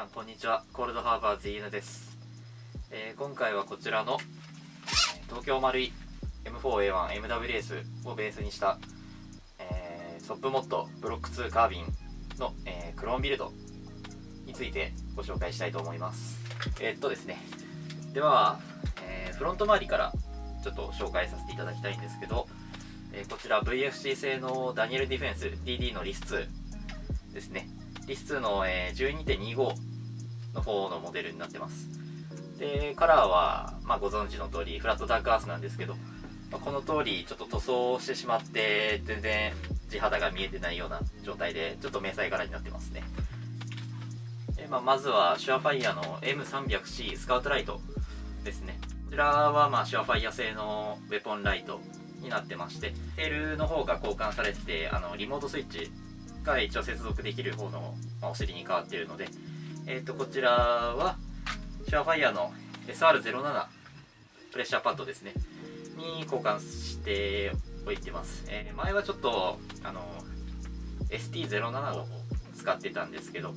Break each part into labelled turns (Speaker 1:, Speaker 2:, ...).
Speaker 1: さんこんにちは。コールドハーバーズ飯野です。今回はこちらの東京丸い M4A1MWS をベースにした、ソップモッドブロック2カービンの、クローンビルドについてご紹介したいと思います。ですね、では、フロント周りからちょっと紹介させていただきたいんですけど、こちら VFC 製のダニエルディフェンス DD のリス2ですね。リス2の、12.25 の方のモデルになってます。でカラーは、ご存知の通りフラットダークアースなんですけど、この通りちょっと塗装してしまって全然地肌が見えてないような状態でちょっと迷彩柄になってますね。で、まずはシュアファイアの M300C スカウトライトですね。こちらはシュアファイア製のウェポンライトになってまして、テールの方が交換されてて、リモートスイッチが一応接続できる方の、お尻に変わっているので、こちらはシュアファイアの SR07 プレッシャーパッドですねに交換しておいてます。前はちょっとST07 を使ってたんですけど、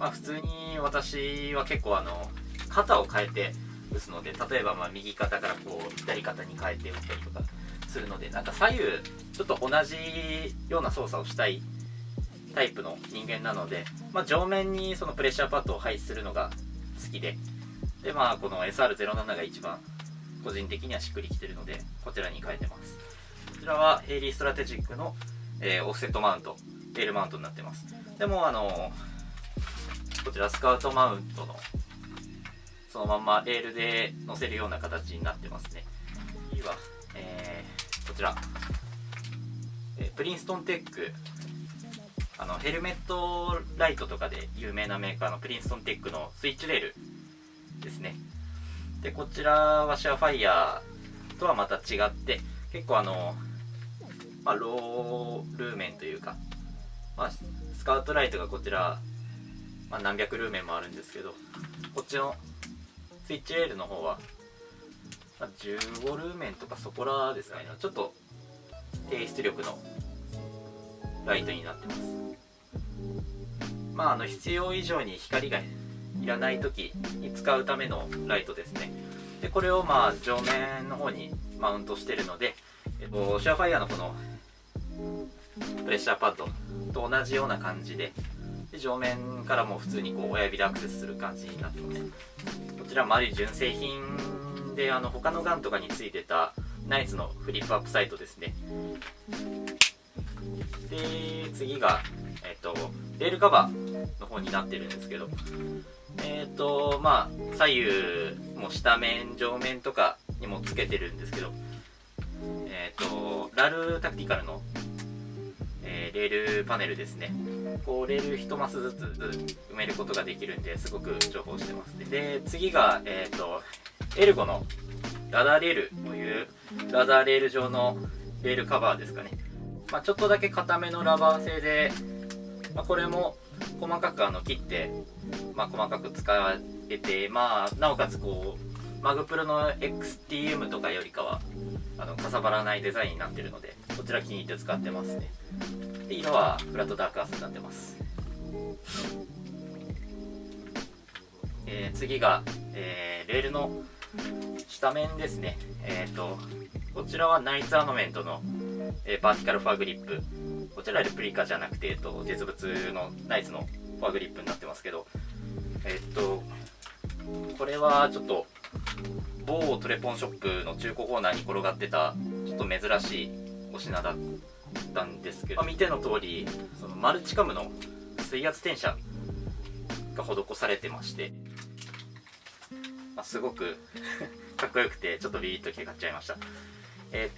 Speaker 1: 普通に私は結構肩を変えて打つので、例えば右肩からこう左肩に変えて打ったりとかするので、なんか左右ちょっと同じような操作をしたいタイプの人間なので、上面にそのプレッシャーパッドを配置するのが好きで、この SR07 が一番個人的にはしっくりきてるのでこちらに変えてます。こちらはヘイリーストラテジックの、オフセットマウントレールマウントになってます。でもこちらスカウトマウントのそのまんまレールで乗せるような形になってますね。次は、こちら、プリンストンテックヘルメットライトとかで有名なメーカーのプリンストンテックのスイッチレールですね。でこちらはシュアファイヤーとはまた違って結構ロールーメンというか、スカウトライトがこちら、何百ルーメンもあるんですけど、こっちのスイッチレールの方は、15ルーメンとかそこらですかね。ちょっと低出力のライトになってます。必要以上に光がいらない時に使うためのライトですね。でこれを上面の方にマウントしてるので、シュアファイアのこのプレッシャーパッドと同じような感じで、上面からも普通に親指でアクセスする感じになってます。こちらもある純正品で、他のガンとかについてたナイツのフリップアップサイトですね。で次が、レールカバーの方になってるんですけど、左右も下面上面とかにもつけてるんですけど、ラルタクティカルの、レールパネルですね。こうレール1マスずつ埋めることができるんで、すごく重宝してますね。で次が、エルゴのラダーレールというラダーレール状のレールカバーですかね。ちょっとだけ硬めのラバー製で、これも細かく切って、細かく使えて、なおかつこうマグプロの XTM とかよりかはかさばらないデザインになってるので、こちら気に入って使ってますね。で色はフラットダークアースになってます。次が、レールの下面ですね。こちらはナイツアーマメントのバーティカルフォアグリップ。こちらレプリカじゃなくて、実物のナイツのフォアグリップになってますけど、これはちょっと某トレポンショップの中古コーナーに転がってたちょっと珍しいお品だったんですけど、見ての通りそのマルチカムの水圧転写が施されてまして、すごくかっこよくてちょっとビビッときて買っちゃいました。で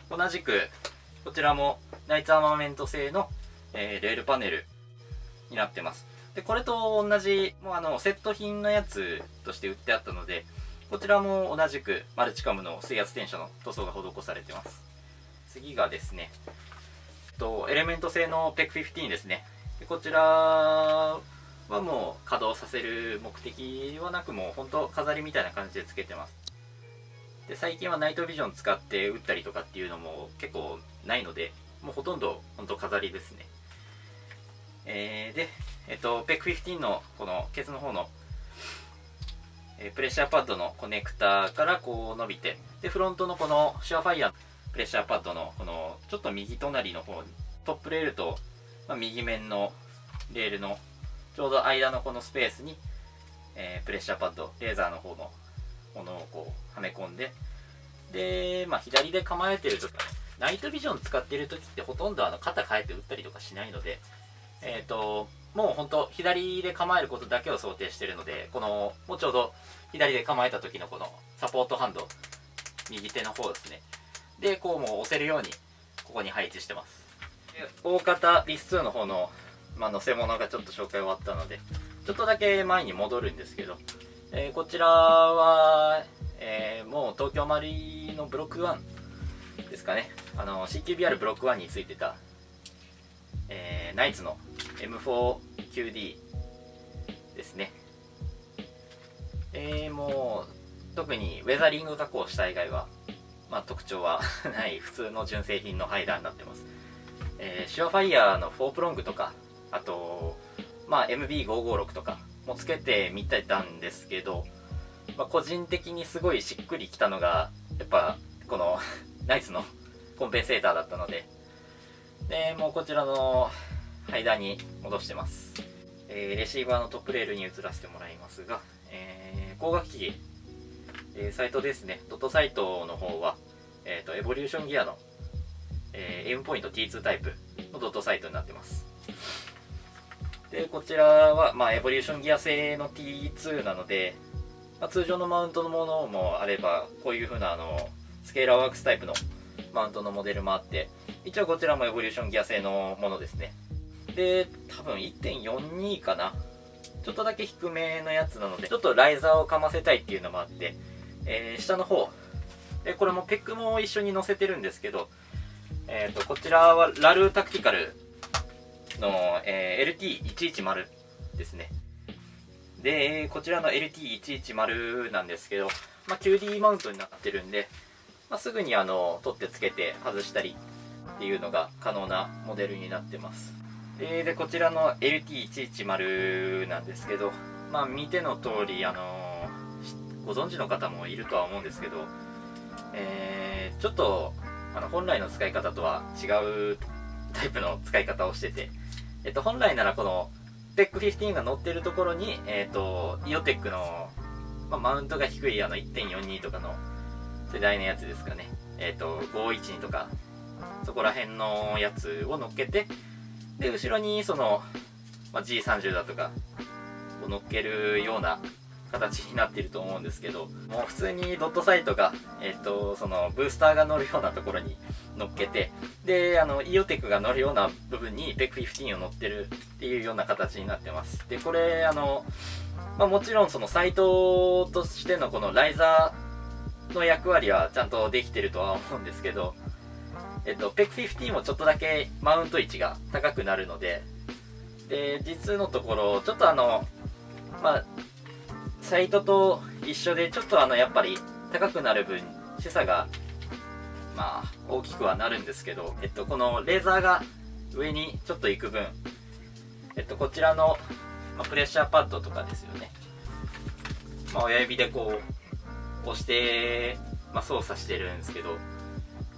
Speaker 1: 同じくこちらもナイツアーマメント製の、レールパネルになってます。でこれと同じもうセット品のやつとして売ってあったので、こちらも同じくマルチカムの水圧転写の塗装が施されてます。次がですね、エレメント製の PEC15 ですね。でこちらはもう稼働させる目的はなく、もう本当飾りみたいな感じでつけてます。で最近はナイトビジョン使って打ったりとかっていうのも結構ないので、もうほとんど本当飾りですね。で、PEC15 のこのケツの方の、プレッシャーパッドのコネクタからこう伸びて、でフロントのこのシュアファイアプレッシャーパッドのこのちょっと右隣の方にトップレールと、右面のレールのちょうど間のこのスペースに、プレッシャーパッドレーザーの方のものをこうはめ込んで、で、左で構えてるとかね、ナイトビジョン使ってる時ってほとんど肩変えて打ったりとかしないので、もう本当左で構えることだけを想定してるので、このもうちょうど左で構えた時のこのサポートハンド右手の方ですねでこうもう押せるようにここに配置してます。で大型リス2の方の、載せ物がちょっと紹介終わったのでちょっとだけ前に戻るんですけど、こちらは、もう東京マリのブロック1ですかね、CQBR ブロック1についてた、ナイツの M4QD ですね。もう特にウェザリング加工した以外は、特徴はない普通の純正品のハイダーになってます。シュアファイヤーの4プロングとか、あと、MB556 とかもつけてみてたんですけど、個人的にすごいしっくりきたのがやっぱこのナイツのコンペンセーターだったので、もうこちらのハイダーに戻してます。レシーバーのトップレールに移らせてもらいますが、光学機器、サイトですね。ドットサイトの方は、エボリューションギアの、エイムポイント T2 タイプのドットサイトになってます。でこちらは、エボリューションギア製の T2 なので、通常のマウントのものもあれば、こういう風なスケーラーワークスタイプのマウントのモデルもあって、一応こちらもエボリューションギア製のものですね。で多分 1.42 かな、ちょっとだけ低めのやつなのでちょっとライザーをかませたいっていうのもあって、下の方、これもペックも一緒に載せてるんですけど、こちらはラルータクティカルの、LT110 ですね。でこちらの LT110 なんですけど、QD マウントになってるんで、すぐに取ってつけて外したりっていうのが可能なモデルになってます。でこちらの LT110 なんですけど、見ての通りご存知の方もいるとは思うんですけど、ちょっと本来の使い方とは違うタイプの使い方をしてて、本来ならこの PEC15 が乗ってるところに、イオテックの、マウントが低い1.42 とかの世代のやつですかね、512とかそこら辺のやつを乗っけて、で後ろにその、G30 だとかを乗っけるような形になっていると思うんですけど、もう普通にドットサイトが、そのブースターが乗るようなところに乗っけて、でイオテックが乗るような部分に PEC15 を乗ってるっていうような形になってます。でこれもちろんそのサイトとしてのこのライザーの役割はちゃんとできてるとは思うんですけど、PEC15 もちょっとだけマウント位置が高くなるので、実のところちょっとサイトと一緒でちょっとやっぱり高くなる分視差が大きくはなるんですけど、このレーザーが上にちょっと行く分、こちらの、プレッシャーパッドとかですよね、親指でこう押して、操作してるんですけど、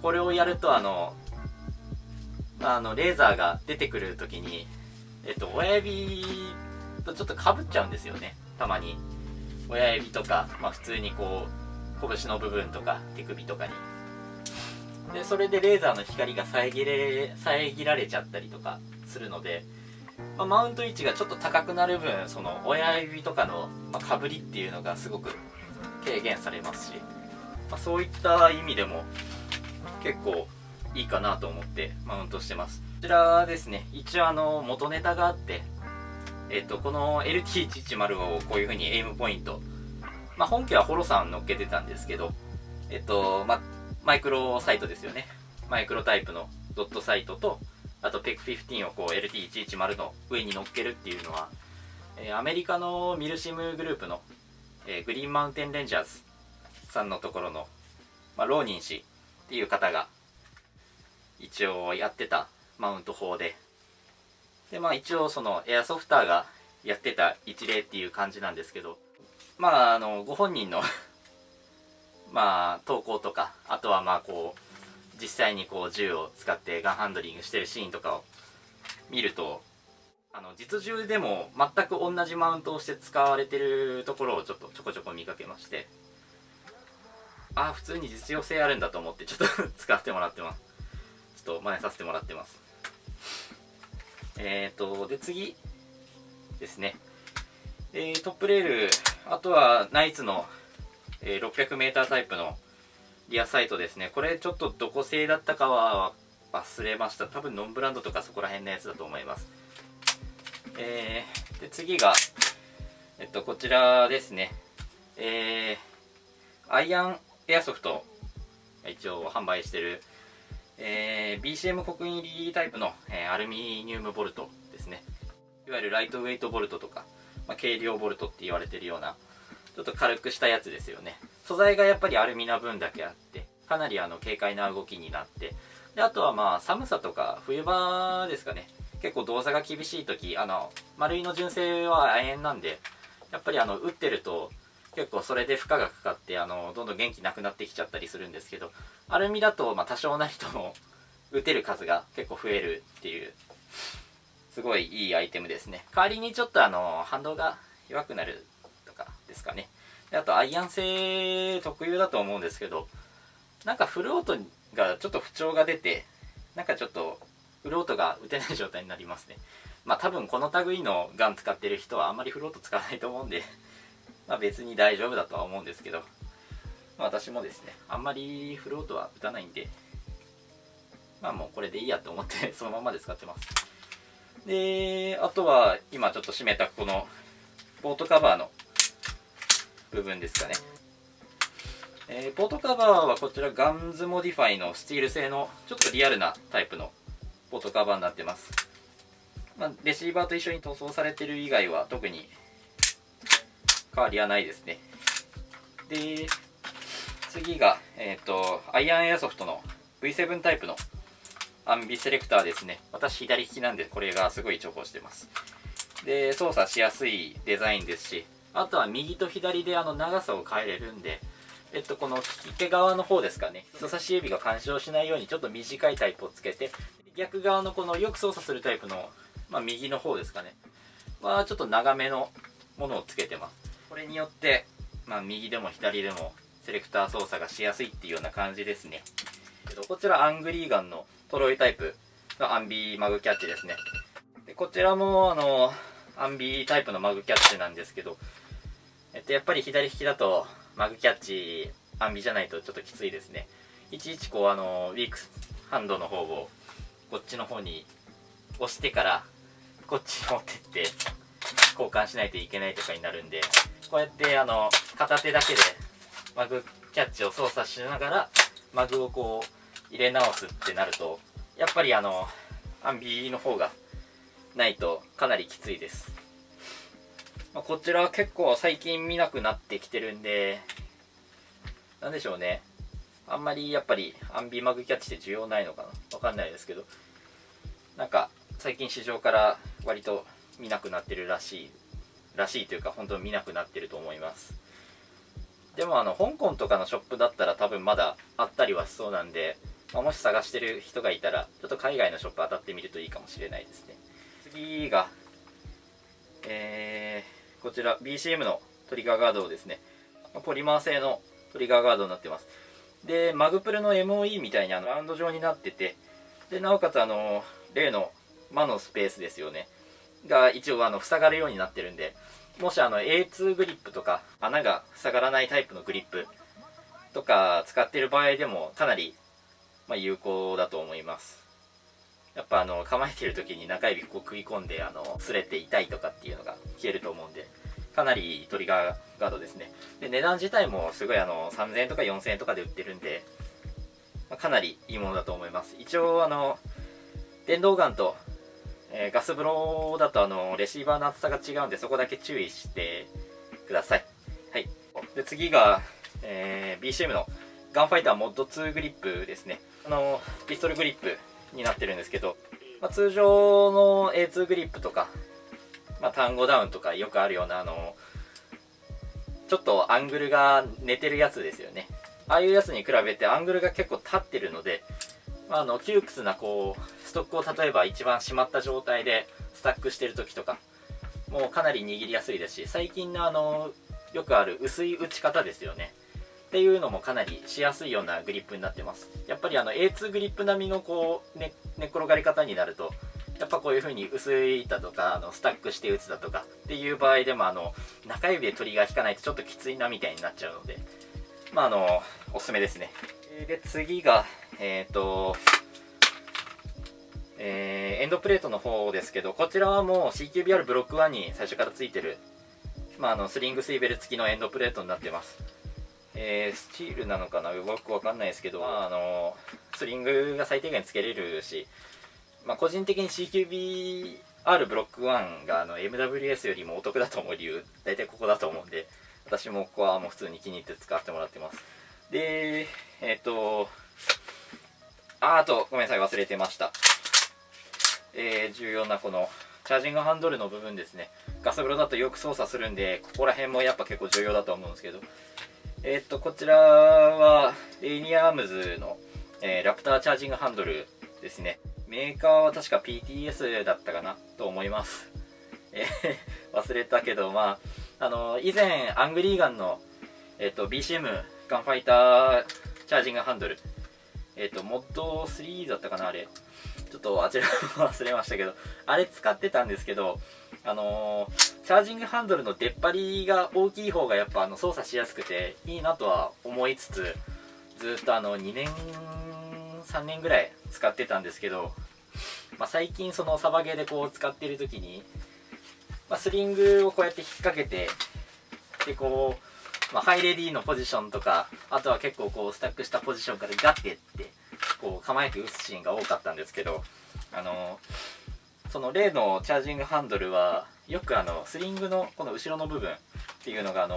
Speaker 1: これをやるとレーザーが出てくる時に、親指とちょっとかぶっちゃうんですよね、たまに。親指とか、普通にこう拳の部分とか手首とかに。でそれでレーザーの光が遮られちゃったりとかするので、マウント位置がちょっと高くなる分、その親指とかのかぶりっていうのがすごく軽減されますし、そういった意味でも結構いいかなと思ってマウントしてます。こちらですね、一応元ネタがあって、この LT110 をこういう風にエイムポイント、本家はホロさん乗っけてたんですけど、マイクロサイトですよね、マイクロタイプのドットサイトと、あと PEC15 をこう LT110 の上に乗っけるっていうのは、アメリカのミルシムグループの、グリーンマウンテンレンジャーズさんのところの、ローニン氏っていう方が一応やってたマウント法で、で一応そのエアソフターがやってた一例っていう感じなんですけど、ご本人の投稿とか、あとは実際に銃を使ってガンハンドリングしてるシーンとかを見ると、実銃でも全く同じマウントをして使われてるところをちょこちょこ見かけまして、普通に実用性あるんだと思ってちょっと使ってもらってます。ちょっと真似させてもらってます。で次ですね、トップレール、あとはナイツの、600m タイプのリアサイトですね。これちょっとどこ製だったかは忘れました。多分ノンブランドとかそこら辺のやつだと思います。で次がこちらですね。アイアンエアソフト一応販売してる、BCM 刻印入りタイプの、アルミニウムボルトですね。いわゆるライトウェイトボルトとか、軽量ボルトって言われてるようなちょっと軽くしたやつですよね。素材がやっぱりアルミな分だけあって、かなり軽快な動きになって、であとは寒さとか冬場ですかね、結構動作が厳しい時、丸いの純正は亜鉛なんで、やっぱり打ってると結構それで負荷がかかってどんどん元気なくなってきちゃったりするんですけど、アルミだと多少なりとも打てる数が結構増えるっていう、すごいいいアイテムですね。代わりにちょっと反動が弱くなるとかですかね。であとアイアン製特有だと思うんですけど、フルオートがちょっと不調が出て、ちょっとフルオートが打てない状態になりますね。多分この類のガン使ってる人はあんまりフルオート使わないと思うんで別に大丈夫だとは思うんですけど、私もですねあんまりフルオートは打たないんで、もうこれでいいやと思ってそのままで使ってます。であとは今ちょっと締めたこのポートカバーの部分ですかね。ポートカバーはこちらガンズモディファイのスチール製のちょっとリアルなタイプのポートカバーになってます。レシーバーと一緒に塗装されてる以外は特に変わりはないですね。で次が、アイアンエアソフトの V7 タイプのアンビセレクターですね。私左利きなんでこれがすごい重宝してます。で操作しやすいデザインですし、あとは右と左で長さを変えれるんで、この利き手側の方ですかね、人差し指が干渉しないようにちょっと短いタイプをつけて、逆側のこのよく操作するタイプの、右の方ですかねはちょっと長めのものをつけてます。これによって、右でも左でもセレクター操作がしやすいっていうような感じですね。こちらアングリーガンのトロイタイプのアンビマグキャッチですね。でこちらもアンビタイプのマグキャッチなんですけど、やっぱり左利きだとマグキャッチアンビじゃないとちょっときついですね。いちいちウィークハンドの方をこっちの方に押してからこっちに持ってって交換しないといけないとかになるんで、こうやって片手だけでマグキャッチを操作しながらマグを入れ直すってなると、やっぱりアンビの方がないとかなりきついです。こちらは結構最近見なくなってきてるんで、なんでしょうね、あんまりやっぱりアンビマグキャッチって需要ないのかな、わかんないですけど、最近市場から割と見なくなってるらしいというか、本当に見なくなってると思います。でも香港とかのショップだったら多分まだあったりはしそうなんで、もし探してる人がいたらちょっと海外のショップ当たってみるといいかもしれないですね。次がこちら BCM のトリガーガードですね。ポリマー製のトリガーガードになってます。でマグプルの MOE みたいにラウンド状になってて、でなおかつ例の魔のスペースですよねが一応塞がるようになってるんで、もしA2 グリップとか穴が塞がらないタイプのグリップとか使ってる場合でもかなり有効だと思います。やっぱ構えてる時に中指食い込んで擦れて痛いとかっていうのが消えると思うんで、かなりトリガーガードですね。で値段自体もすごい3000円とか4000円とかで売ってるんで、かなりいいものだと思います。一応電動ガンとガス風呂だとレシーバーの厚さが違うんで、そこだけ注意してください。はい。で次が、BCM のガンファイターモッド2グリップですね。ピストルグリップになってるんですけど、通常の A2 グリップとか、単語ダウンとかよくあるようなちょっとアングルが寝てるやつですよね。ああいうやつに比べてアングルが結構立ってるので、窮屈なストックを例えば一番締まった状態でスタックしてる時とかもうかなり握りやすいですし、最近のよくある薄い打ち方ですよねっていうのもかなりしやすいようなグリップになってます。やっぱりA2 グリップ並みの寝転がり方になると、やっぱこういう風に薄い板とかスタックして打つだとかっていう場合でも中指でトリガー引かないとちょっときついなみたいになっちゃうので、おすすめですね。で次がエンドプレートの方ですけど、こちらはもう CQBR ブロック1に最初からついてる、スリングスイベル付きのエンドプレートになってます。スチールなのかな、よくわかんないですけど、スリングが最低限つけれるし、個人的に CQBR ブロック1がMWS よりもお得だと思う理由、大体ここだと思うんで、私もここはもう普通に気に入って使ってもらってます。であとごめんなさい、忘れてました。重要なこのチャージングハンドルの部分ですね。ガス風呂だとよく操作するんで、ここら辺もやっぱ結構重要だと思うんですけど、こちらはレイニアームズの、ラプターチャージングハンドルですね。メーカーは確か PTS だったかなと思います。忘れたけど、以前アングリーガンの、BCM ガンファイターチャージングハンドル、モッド3だったかな、あれちょっとあちらも忘れましたけど、あれ使ってたんですけど、チャージングハンドルの出っ張りが大きい方がやっぱ操作しやすくていいなとは思いつつ、ずっと2年3年ぐらい使ってたんですけど、最近そのサバゲーで使っている時に、スリングをこうやって引っ掛けてでハイレディのポジションとか、あとは結構スタックしたポジションからガッてって構えて打つシーンが多かったんですけど、その例のチャージングハンドルはよくスリングのこの後ろの部分っていうのがチ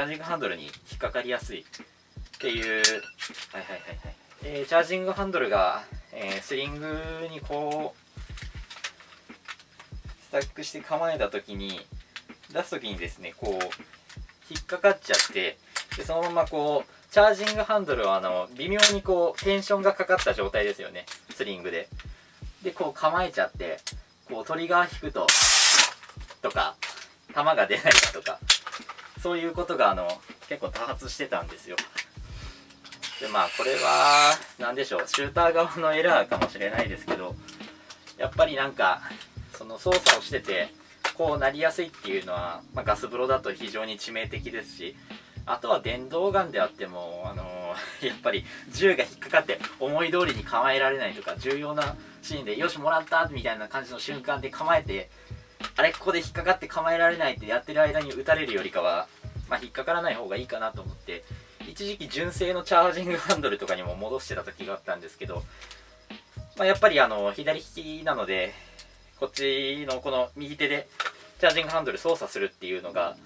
Speaker 1: ャージングハンドルに引っかかりやすいっていう、チャージングハンドルが、スリングにスタックして構えた時に出す時にですね、引っかかっちゃって、でそのままチャージングハンドルは微妙にテンションがかかった状態ですよね、スリングで。で構えちゃってトリガー引くとか弾が出ないとか、そういうことが結構多発してたんですよ。でこれは何でしょう、シューター側のエラーかもしれないですけど、やっぱりその操作をしててなりやすいっていうのは、ガス風呂だと非常に致命的ですし、あとは電動ガンであってもやっぱり銃が引っかかって思い通りに構えられないとか、重要なシーンでよしもらったみたいな感じの瞬間で構えて、あれここで引っかかって構えられないってやってる間に撃たれるよりかは、引っかからない方がいいかなと思って、一時期純正のチャージングハンドルとかにも戻してた時があったんですけど、やっぱり左利きなので、こっちのこの右手でチャージングハンドル操作するっていうのが、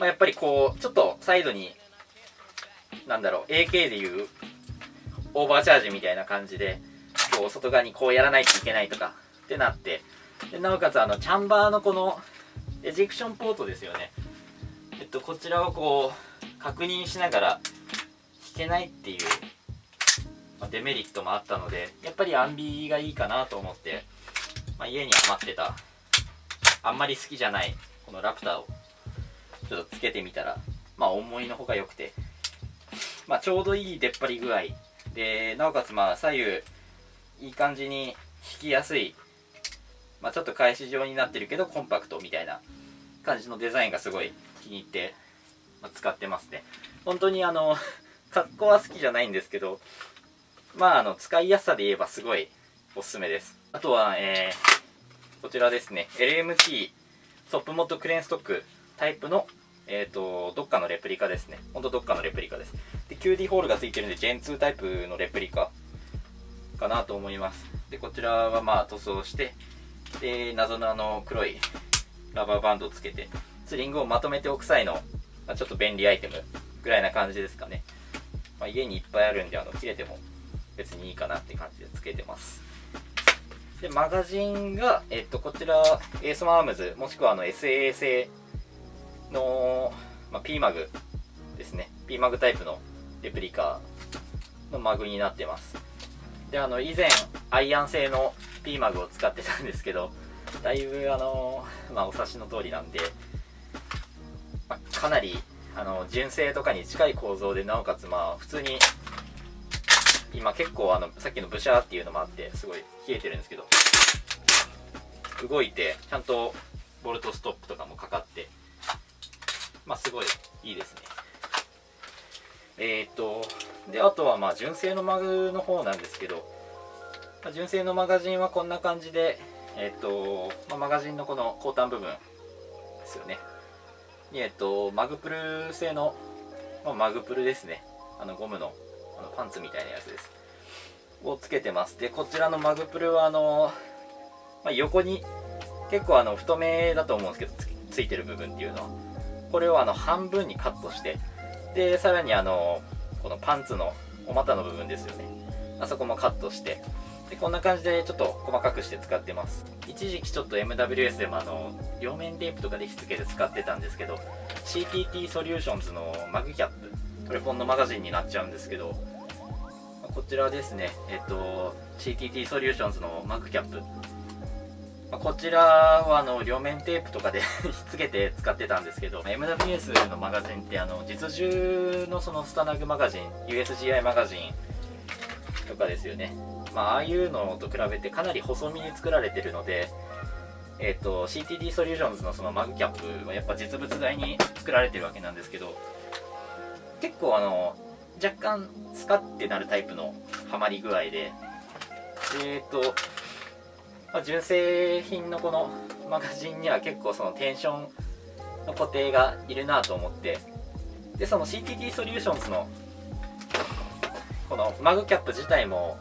Speaker 1: やっぱりちょっとサイドにAK でいうオーバーチャージみたいな感じで外側にやらないといけないとかってなって、でなおかつチャンバーのこのエジェクションポートですよね、こちらを確認しながら引けないっていう、デメリットもあったので、やっぱりアンビがいいかなと思って、家に余ってたあんまり好きじゃないこのラプターをちょっとつけてみたら、思いのほか良くて、ちょうどいい出っ張り具合で、なおかつ左右いい感じに引きやすい、ちょっと返し状になってるけどコンパクトみたいな感じのデザインがすごい気に入って、使ってますね。本当に格好は好きじゃないんですけど、使いやすさで言えばすごいおすすめです。あとは、こちらですね、LMT ソップモッドクレーンストックタイプのどっかのレプリカですね。ほんとどっかのレプリカです。で QD ホールがついてるんで Gen2 タイプのレプリカかなと思います。でこちらは塗装して、で謎の黒いラバーバンドをつけてスリングをまとめておく際の、ちょっと便利アイテムぐらいな感じですかね。家にいっぱいあるんで切れても別にいいかなって感じでつけてます。でマガジンが、こちらエースマームズもしくはSA 製の、P マグですね。 P マグタイプのレプリカのマグになってます。で以前アイアン製の P マグを使ってたんですけど、だいぶお察しの通りなんで、かなり純正とかに近い構造で、なおかつ普通に今結構さっきのブシャーっていうのもあってすごい冷えてるんですけど、動いてちゃんとボルトストップとかもかかって、すごいいいですね。であとは純正のマグの方なんですけど、純正のマガジンはこんな感じで、マガジンのこの後端部分ですよねに、マグプル製の、マグプルですね、ゴムのパンツみたいなやつですをつけてます。でこちらのマグプルは横に結構太めだと思うんですけど ついてる部分っていうのは、これを半分にカットして、でさらにこのパンツのお股の部分ですよね、あそこもカットして、でこんな感じでちょっと細かくして使ってます。一時期ちょっと MWS でも両面テープとかでひっつけて使ってたんですけど、 CTT ソリューションズのマグキャップ、トレポンのマガジンになっちゃうんですけど、こちらですね、CTT ソリューションズのマグキャップ、こちらは両面テープとかでひっつけて使ってたんですけど、 MWS のマガジンって実銃のそのスタナグマガジン、 USGI マガジンとかですよね。ああいうのと比べてかなり細身に作られてるので、CTT ソリューションズのそのマグキャップはやっぱ実物大に作られてるわけなんですけど、結構若干スカッてなるタイプのはまり具合で、純正品のこのマガジンには結構そのテンションの固定がいるなと思って、でその CTT ソリューションズのこのマグキャップ自体も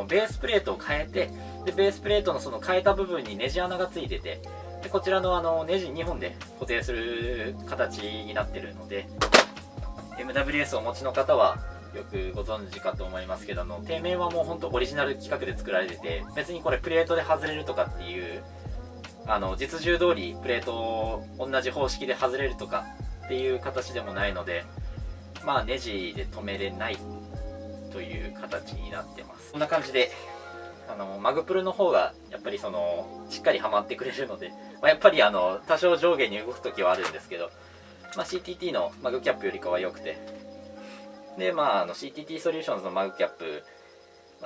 Speaker 1: ベースプレートを変えて、でベースプレートのその変えた部分にネジ穴がついてて、でこちらのネジ2本で固定する形になってるので、 MWS をお持ちの方はよくご存知かと思いますけど、底面はもう本当オリジナル規格で作られてて、別にこれプレートで外れるとかっていう実銃通りプレートを同じ方式で外れるとかっていう形でもないので、ネジで止めれないという形になってます。こんな感じでマグプルの方がやっぱりしっかりはまってくれるので、やっぱり多少上下に動く時はあるんですけど、CTT のマグキャップよりかは良くて、でCTT ソリューションズのマグキャップ、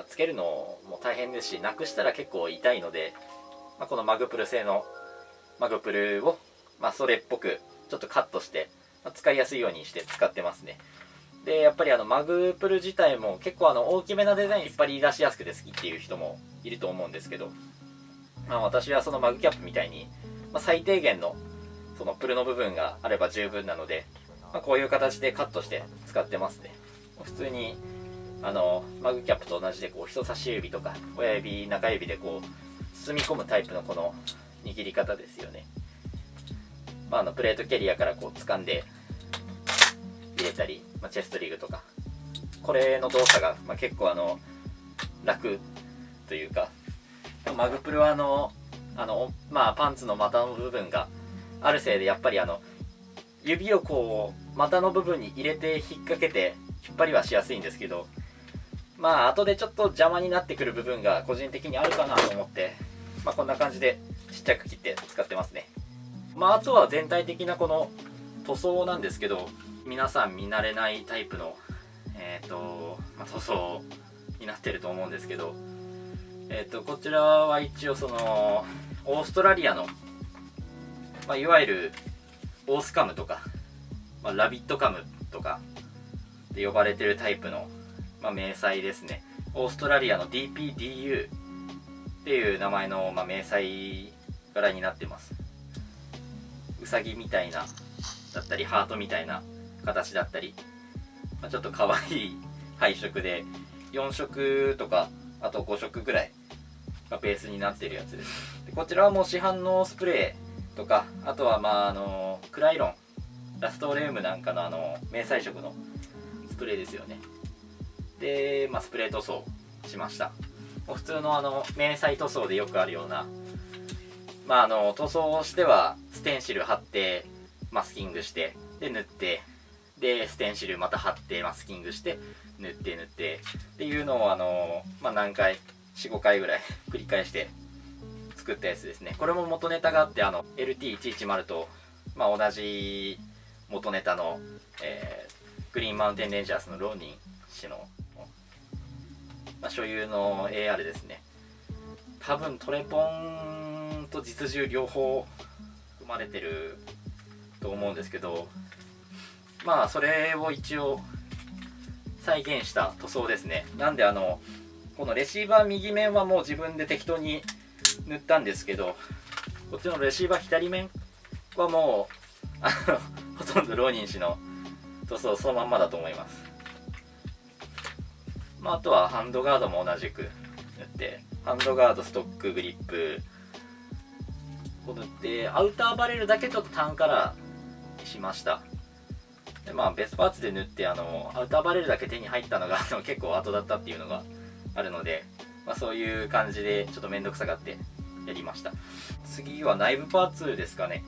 Speaker 1: つけるのも大変ですし、なくしたら結構痛いので、このマグプル製のマグプルを、それっぽくちょっとカットして、使いやすいようにして使ってますね。でやっぱりマグプル自体も結構大きめなデザイン引っ張り出しやすくて好きっていう人もいると思うんですけど、私はそのマグキャップみたいに、最低限のそのプルの部分があれば十分なので、こういう形でカットして使ってますね。普通にマグキャップと同じで人差し指とか親指中指で包み込むタイプのこの握り方ですよね。プレートキャリアから掴んで入れたり、チェストリグとか、これの動作が結構楽というか、マグプルはパンツの股の部分があるせいで、やっぱり指を股の部分に入れて引っ掛けて引っ張りはしやすいんですけど、後でちょっと邪魔になってくる部分が個人的にあるかなと思って、こんな感じでちっちゃく切って使ってますね。あとは全体的なこの塗装なんですけど、皆さん見慣れないタイプの塗装になってると思うんですけど、こちらは一応そのオーストラリアの、いわゆるオースカムとか、ラビットカムとかで呼ばれてるタイプの、迷彩ですね。オーストラリアの DPDU っていう名前の、迷彩柄になってます。ウサギみたいなだったりハートみたいな形だったり、ちょっと可愛い配色で4色とかあと5色ぐらいがベースになってるやつです。でこちらはもう市販のスプレーとか、あとはクライロン、ラストレームなんかの迷彩色のスプレーですよね。で、スプレー塗装しました。普通の迷彩塗装でよくあるような、塗装をしてはステンシル貼ってマスキングしてで塗って、でステンシルまた貼ってマスキングして塗ってっていうのを何回 4,5 回ぐらい繰り返して作ったやつですね。これも元ネタがあって、LT110 と、同じ元ネタの、グリーンマウンテンレンジャーズのローニン氏の、所有の AR ですね。多分トレポンと実銃両方組まれてると思うんですけど、それを一応再現した塗装ですね。なんでこのレシーバー右面はもう自分で適当に塗ったんですけど、こっちのレシーバー左面はもうほとんどローニン氏の塗装そのまんまだと思います。あとはハンドガードも同じく塗って、ハンドガード、ストック、グリップを塗って、アウターバレルだけちょっとターンカラーにしました。で別パーツで塗ってアウターバレルだけ手に入ったのが結構後だったっていうのがあるので、そういう感じでちょっと面倒くさがってやりました。次は内部パーツですかね。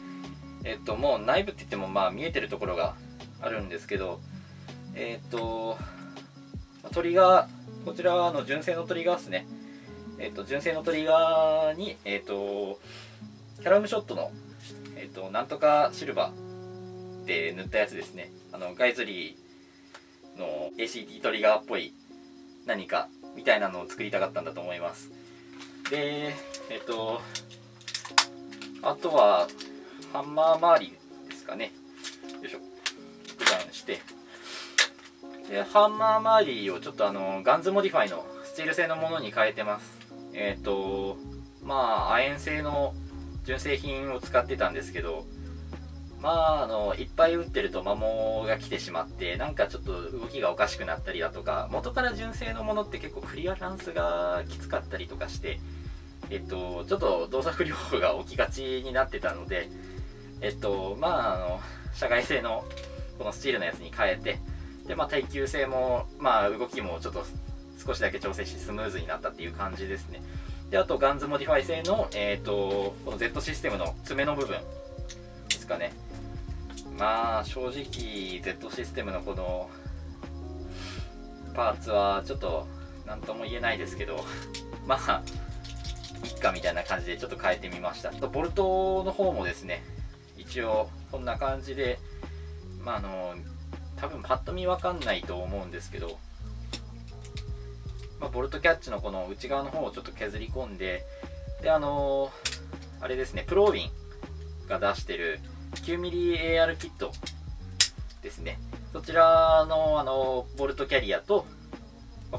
Speaker 1: もう内部って言っても見えてるところがあるんですけど、トリガー、こちらは純正のトリガーですね。純正のトリガーにキャラムショットのなんとかシルバーで塗ったやつですね。ガイズリーの ACT トリガーっぽい何かみたいなのを作りたかったんだと思います。であとはハンマー周りですかね。よいしょ、ダウンして、でハンマー周りをちょっとガンズモディファイのスチール製のものに変えてます。亜鉛製の純正品を使ってたんですけど、いっぱい打ってると摩耗が来てしまって、なんかちょっと動きがおかしくなったりだとか、元から純正のものって結構クリアランスがきつかったりとかして、ちょっと動作不良が起きがちになってたので、社外製のこのスチールのやつに変えて、で耐久性も動きもちょっと少しだけ調整してスムーズになったっていう感じですね。であとガンズモディファイ製の、この Z システムの爪の部分ですかね。正直 Z システムのこのパーツはちょっと何とも言えないですけどいっかみたいな感じでちょっと変えてみました。ボルトの方もですね、一応こんな感じで多分パッと見わかんないと思うんですけど、ボルトキャッチのこの内側の方をちょっと削り込んで、であれですね、プロービンが出してる 9mm AR キットですね。そちらのボルトキャリアと、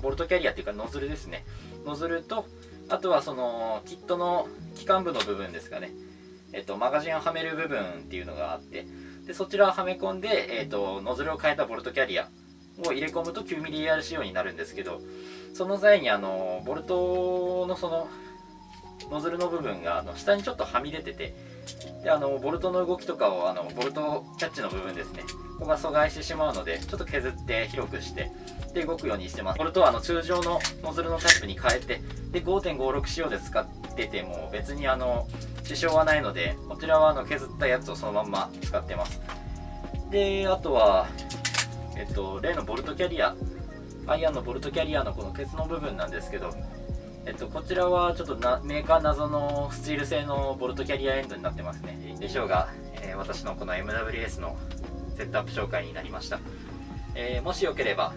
Speaker 1: ボルトキャリアっていうかノズルですね。ノズルと、あとはそのキットの機関部の部分ですかね。マガジンをはめる部分っていうのがあって、でそちらをはめ込んで、ノズルを変えたボルトキャリアを入れ込むと 9mm AR 仕様になるんですけど、その際にボルトのそのノズルの部分が下にちょっとはみ出てて、でボルトの動きとかをボルトキャッチの部分ですね、ここが阻害してしまうのでちょっと削って広くしてで動くようにしてます。ボルトは通常のノズルのタイプに変えて、で 5.56 仕様で使ってても別に支障はないので、こちらは削ったやつをそのまんま使ってます。であとは例のボルトキャリア、アイアンのボルトキャリアのこのケツの部分なんですけど、こちらはちょっとメーカー謎のスチール製のボルトキャリアエンドになってますね。以上が、私のこの MWS のセットアップ紹介になりました。もしよければ、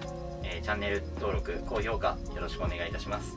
Speaker 1: チャンネル登録、高評価よろしくお願いいたします。